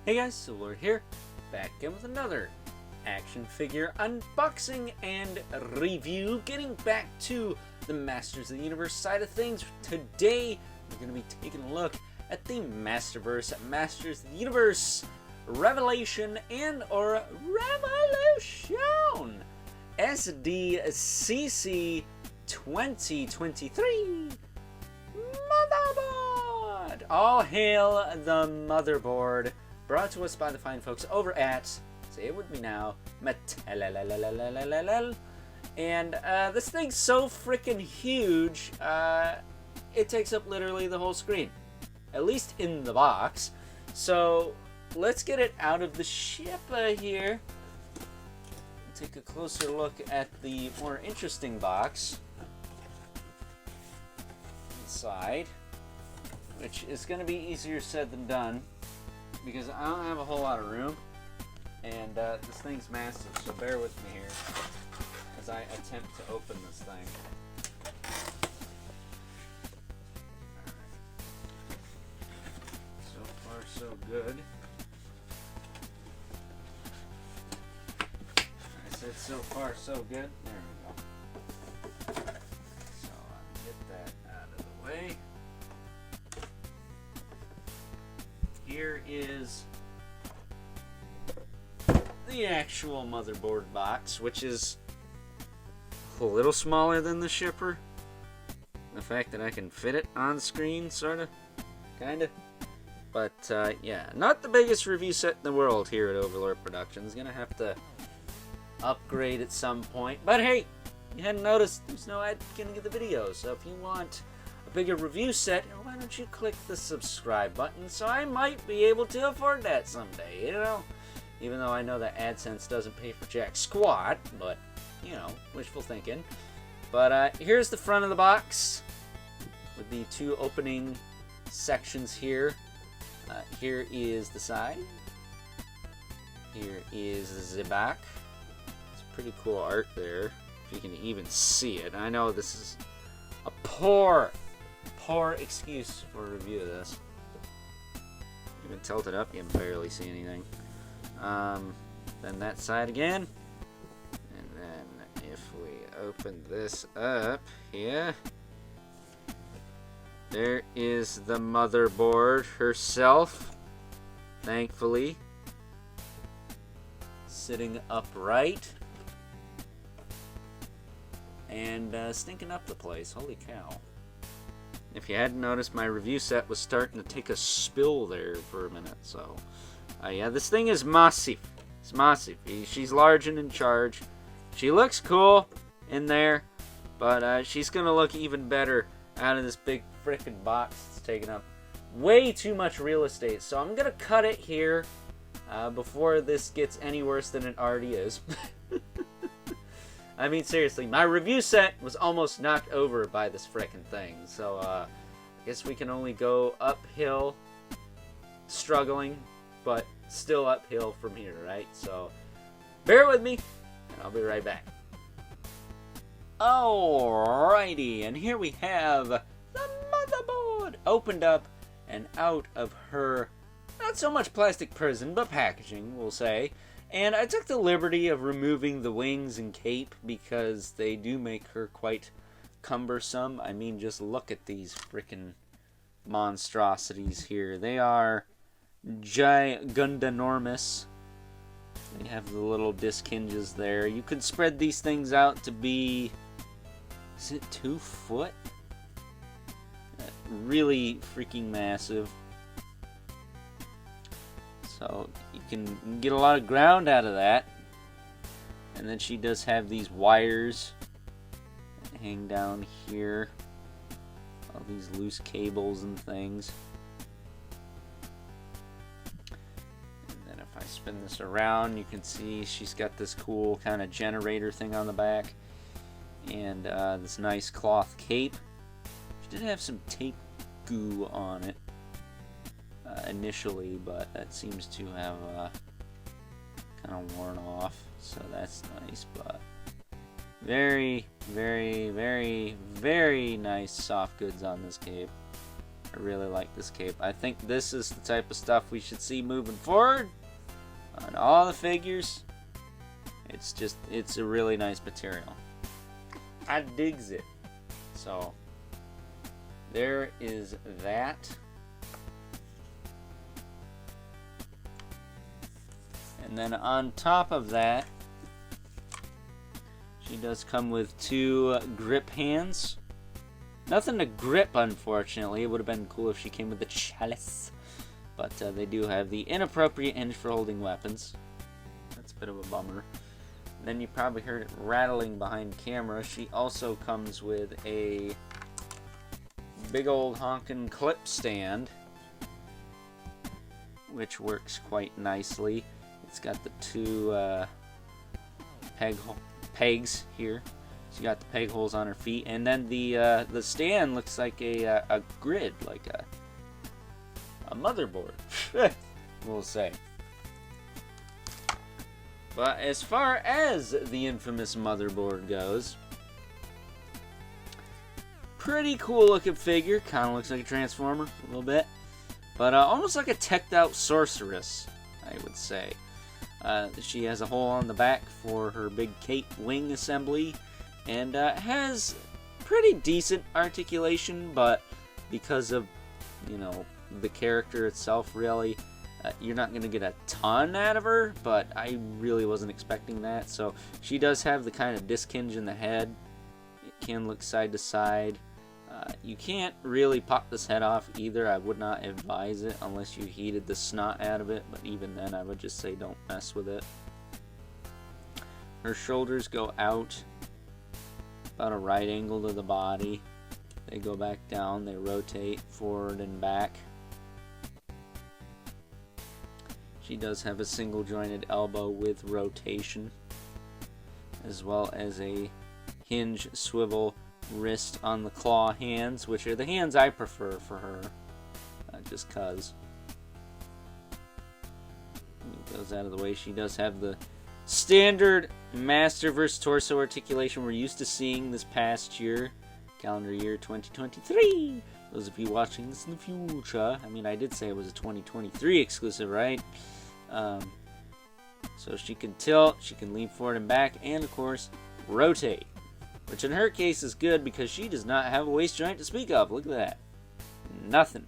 Hey guys, Solar here, back again with another action figure unboxing and review. Getting back to the Masters of the Universe side of things, today we're going to be taking a look at the Masterverse Masters of the Universe Revelation and or Revolution SDCC 2023 Motherboard. All hail the Motherboard. Brought to us by the fine folks over at, say it with me now, Mattel. And this thing's so freaking huge, it takes up literally the whole screen. At least in the box. So let's get it out of the ship here. Take a closer look at the more interesting box inside, which is going to be easier said than done, because I don't have a whole lot of room, and this thing's massive, so bear with me here as I attempt to open this thing. So far, so good. I said so far, so good. There we go. So get that out of the way. Here is the actual motherboard box, which is a little smaller than the shipper. The fact that I can fit it on screen, sorta, kinda. But yeah, not the biggest review set in the world here at Overlord Productions. Gonna have to upgrade at some point. But hey, you hadn't noticed, there's no ad at the beginning of the video. So if you want a bigger review set, why don't you click the subscribe button, so I might be able to afford that someday, you know? Even though I know that AdSense doesn't pay for jack squat, but, you know, wishful thinking. But here's the front of the box with the two opening sections here. Here is the side. Here is the back. It's pretty cool art there, if you can even see it. I know this is a poor excuse for a review of this. Even tilt it up, you can barely see anything. Then that side again. And then if we open this up here, there is the motherboard herself, thankfully, sitting upright and stinking up the place. Holy cow. If you hadn't noticed, my review set was starting to take a spill there for a minute. So, yeah, this thing is massive. It's massive. She's large and in charge. She looks cool in there, but she's going to look even better out of this big frickin' box. It's taking up way too much real estate. So I'm going to cut it here before this gets any worse than it already is. I mean, seriously, my review set was almost knocked over by this frickin' thing. So, I guess we can only go uphill, struggling, but still uphill from here, right? So, bear with me, and I'll be right back. Alrighty, and here we have the motherboard opened up and out of her, not so much plastic prison, but packaging, we'll say. And I took the liberty of removing the wings and cape because they do make her quite cumbersome. I mean, just look at these freaking monstrosities here. They are gigandanormous. They have the little disc hinges there. You could spread these things out to be, is it 2 foot? Really freaking massive. So you can get a lot of ground out of that. And then she does have these wires that hang down here. All these loose cables and things. And then if I spin this around, you can see she's got this cool kind of generator thing on the back. And this nice cloth cape. She did have some tape goo on it initially, but that seems to have kind of worn off, so that's nice. But very, very, very, very nice soft goods on this cape, I really like this cape. I think this is the type of stuff we should see moving forward on all the figures. It's a really nice material. I digs it. So there is that. And then on top of that, she does come with 2 grip hands. Nothing to grip, unfortunately. It would have been cool if she came with the chalice. But they do have the inappropriate hinge for holding weapons. That's a bit of a bummer. Then you probably heard it rattling behind camera. She also comes with a big old honkin' clip stand, which works quite nicely. It's got the 2 pegs here. She got the peg holes on her feet, and then the stand looks like a grid, like a motherboard, we'll say. But as far as the infamous motherboard goes, pretty cool looking figure. Kind of looks like a transformer a little bit, but almost like a teched out sorceress, I would say. She has a hole on the back for her big cape wing assembly, and has pretty decent articulation, but because of, you know, the character itself, really, you're not going to get a ton out of her, but I really wasn't expecting that. So she does have the kind of disc hinge in the head. It can look side to side. You can't really pop this head off either. I would not advise it unless you heated the snot out of it, but even then I would just say don't mess with it. Her shoulders go out about a right angle to the body. They go back down, they rotate forward and back. She does have a single jointed elbow with rotation, as well as a hinge swivel wrist on the claw hands, which are the hands I prefer for her, just cause. Move those out of the way. She does have the standard Masterverse torso articulation we're used to seeing this past year, calendar year 2023. Those of you watching this in the future, I mean, I did say it was a 2023 exclusive, right? So she can tilt, she can lean forward and back, and of course, rotate. Which in her case is good because she does not have a waist joint to speak of. Look at that. Nothing.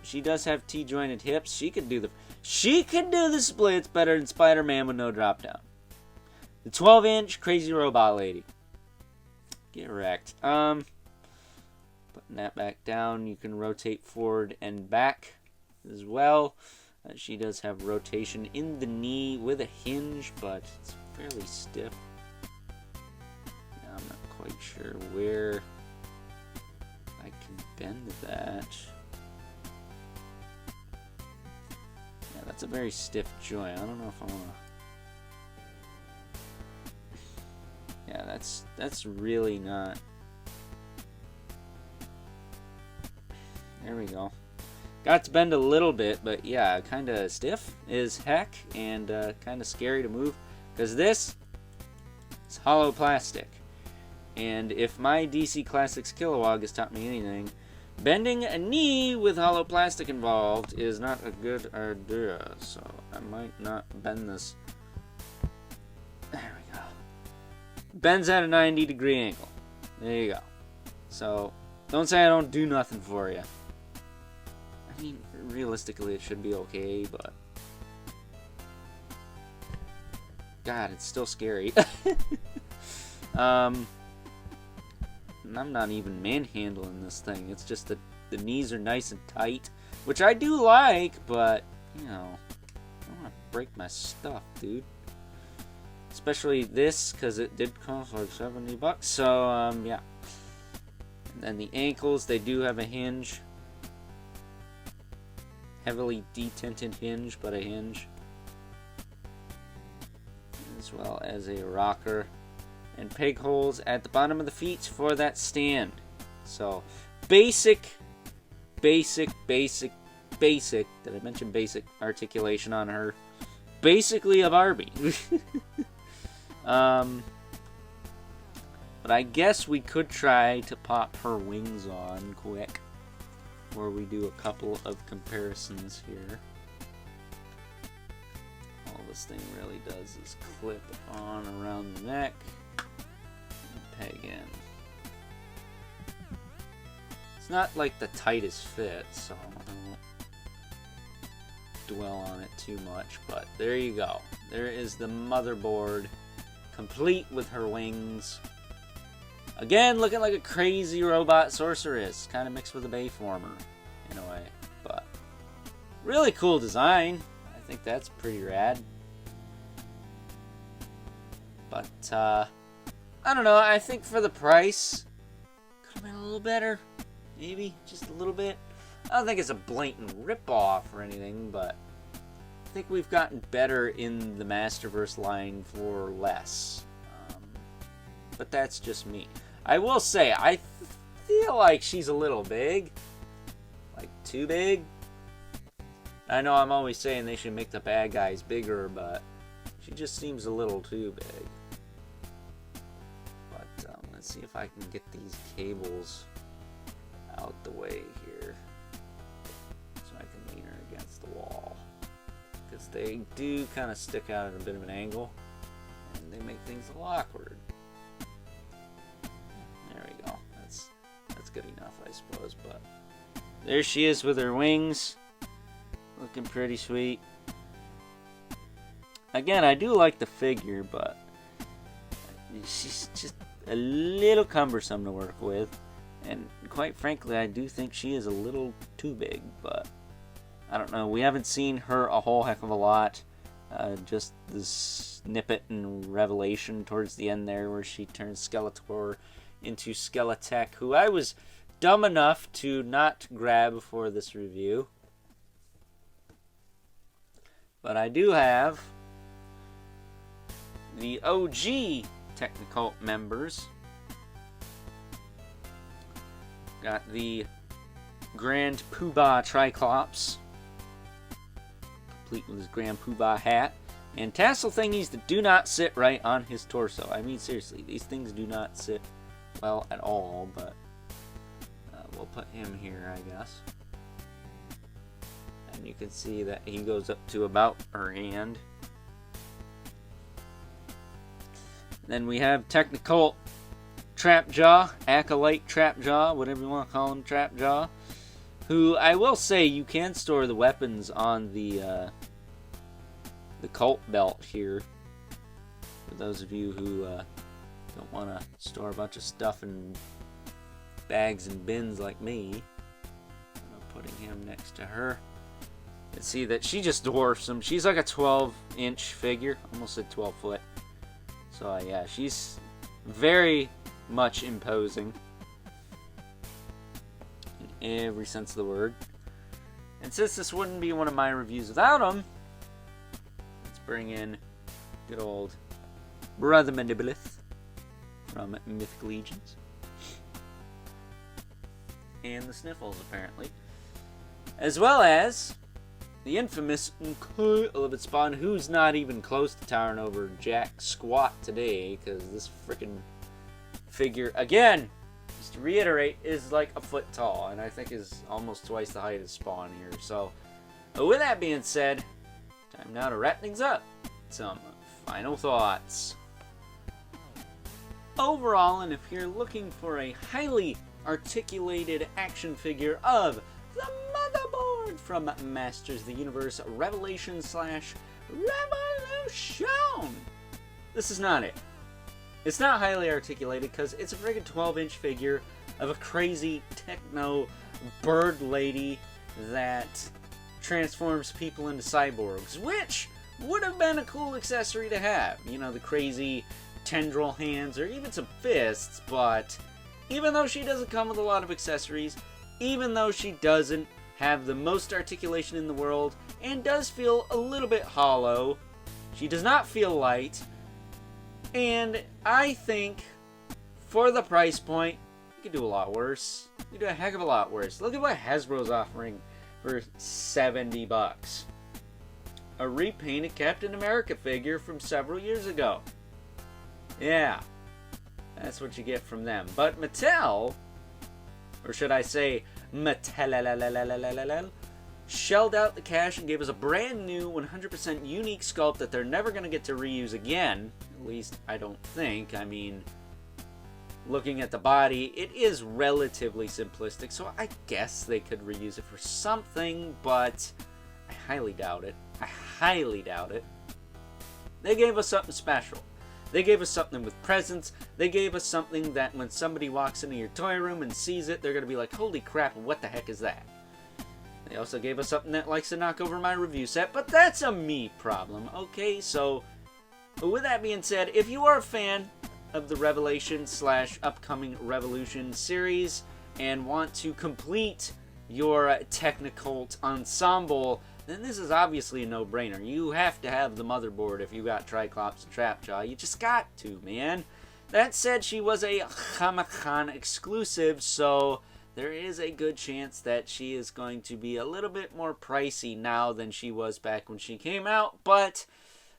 She does have T-jointed hips. She can do the splits better than Spider-Man with no drop down. The 12-inch crazy robot lady. Get wrecked. Putting that back down, you can rotate forward and back as well. She does have rotation in the knee with a hinge, but it's fairly stiff. I'm not quite sure where I can bend that. Yeah, that's a very stiff joint. I don't know if I want to... Yeah, that's really not... There we go. Got to bend a little bit, but yeah, kind of stiff as heck and kind of scary to move because this is hollow plastic. And if my DC Classics Kilowog has taught me anything, bending a knee with hollow plastic involved is not a good idea. So I might not bend this. There we go. Bends at a 90-degree angle. There you go. So don't say I don't do nothing for you. I mean, realistically, it should be okay, but... God, it's still scary. I'm not even manhandling this thing. It's just that the knees are nice and tight, which I do like, but, you know, I don't want to break my stuff, dude. Especially this, because it did cost like $70. So, yeah. And then the ankles, they do have a hinge. Heavily detented hinge, but a hinge. As well as a rocker. And peg holes at the bottom of the feet for that stand. So, basic. Did I mention basic articulation on her? Basically a Barbie. But I guess we could try to pop her wings on quick. before we do a couple of comparisons here. All this thing really does is clip on around the neck and peg in. It's not like the tightest fit, so I won't dwell on it too much, but there you go. There is the motherboard, complete with her wings. Again, looking like a crazy robot sorceress, kind of mixed with a bayformer in a way, but really cool design. I think that's pretty rad. But I don't know, I think for the price, could have been a little better. Maybe just a little bit. I don't think it's a blatant ripoff or anything, but I think we've gotten better in the Masterverse line for less. But that's just me. I will say, I feel like she's a little big. Like, too big. I know I'm always saying they should make the bad guys bigger, but she just seems a little too big. But let's see if I can get these cables out the way here so I can lean her against the wall, because they do kind of stick out at a bit of an angle and they make things a little awkward. There we go. That's good enough, I suppose. But there she is with her wings, looking pretty sweet. Again, I do like the figure, but she's just a little cumbersome to work with. And quite frankly, I do think she is a little too big, but I don't know. We haven't seen her a whole heck of a lot. Just the snippet and revelation towards the end there where she turns Skeletor into Skeletech, who I was dumb enough to not grab for this review. But I do have the OG Technicult members. Got the Grand Poobah Triclops, complete with his Grand Poobah hat, and tassel thingies that do not sit right on his torso. I mean, seriously, these things do not sit well at all, but we'll put him here, I guess. And you can see that he goes up to about her hand. Then we have Technicult Trapjaw, Acolyte Trapjaw, whatever you want to call him, Trapjaw, who I will say you can store the weapons on the cult belt here. For those of you who don't want to store a bunch of stuff in bags and bins like me, I'm putting him next to her. You can see that she just dwarfs him. She's like a 12-inch figure, almost said 12 foot. So yeah, she's very much imposing in every sense of the word. And since this wouldn't be one of my reviews without him, let's bring in good old Brother Mandibilith from Mythic Legions. And the Sniffles, apparently. As well as the infamous Uncle Spawn, who's not even close to towering over Jack squat today, because this freaking figure, again, just to reiterate, is like a foot tall, and I think is almost twice the height of Spawn here. So, with that being said, time now to wrap things up. Some final thoughts. Overall, and if you're looking for a highly articulated action figure of the Motherboard from Masters of the Universe Revelation / Revolution, this is not it. It's not highly articulated because it's a friggin' 12-inch figure of a crazy techno bird lady that transforms people into cyborgs, which would have been a cool accessory to have. You know, the crazy tendril hands or even some fists, but even though she doesn't come with a lot of accessories, even though she doesn't have the most articulation in the world and does feel a little bit hollow, she does not feel light. And I think, for the price point, you could do a lot worse. You could do a heck of a lot worse. Look at what Hasbro's offering for $70. A repainted Captain America figure from several years ago. Yeah, that's what you get from them. But Mattel, or should I say, Mattel shelled out the cash and gave us a brand new 100% unique sculpt that they're never going to get to reuse again. At least, I don't think. I mean, looking at the body, it is relatively simplistic, so I guess they could reuse it for something, but I highly doubt it. I highly doubt it. They gave us something special. They gave us something with presence. They gave us something that when somebody walks into your toy room and sees it, they're going to be like, holy crap, what the heck is that? They also gave us something that likes to knock over my review set, but that's a me problem, okay? So, with that being said, if you are a fan of the Revelation / upcoming Revolution series and want to complete your Technicult ensemble, then this is obviously a no-brainer. You have to have the motherboard if you got Triclops and Trapjaw. You just got to, man. That said, she was a Comic-Con exclusive, so there is a good chance that she is going to be a little bit more pricey now than she was back when she came out, but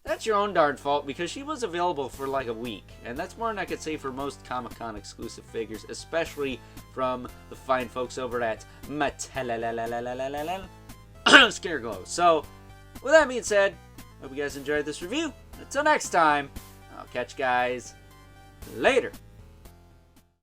that's your own darn fault because she was available for like a week, and that's more than I could say for most Comic-Con exclusive figures, especially from the fine folks over at Mattel. Scareglow. So, with that being said, hope you guys enjoyed this review. Until next time, I'll catch you guys later.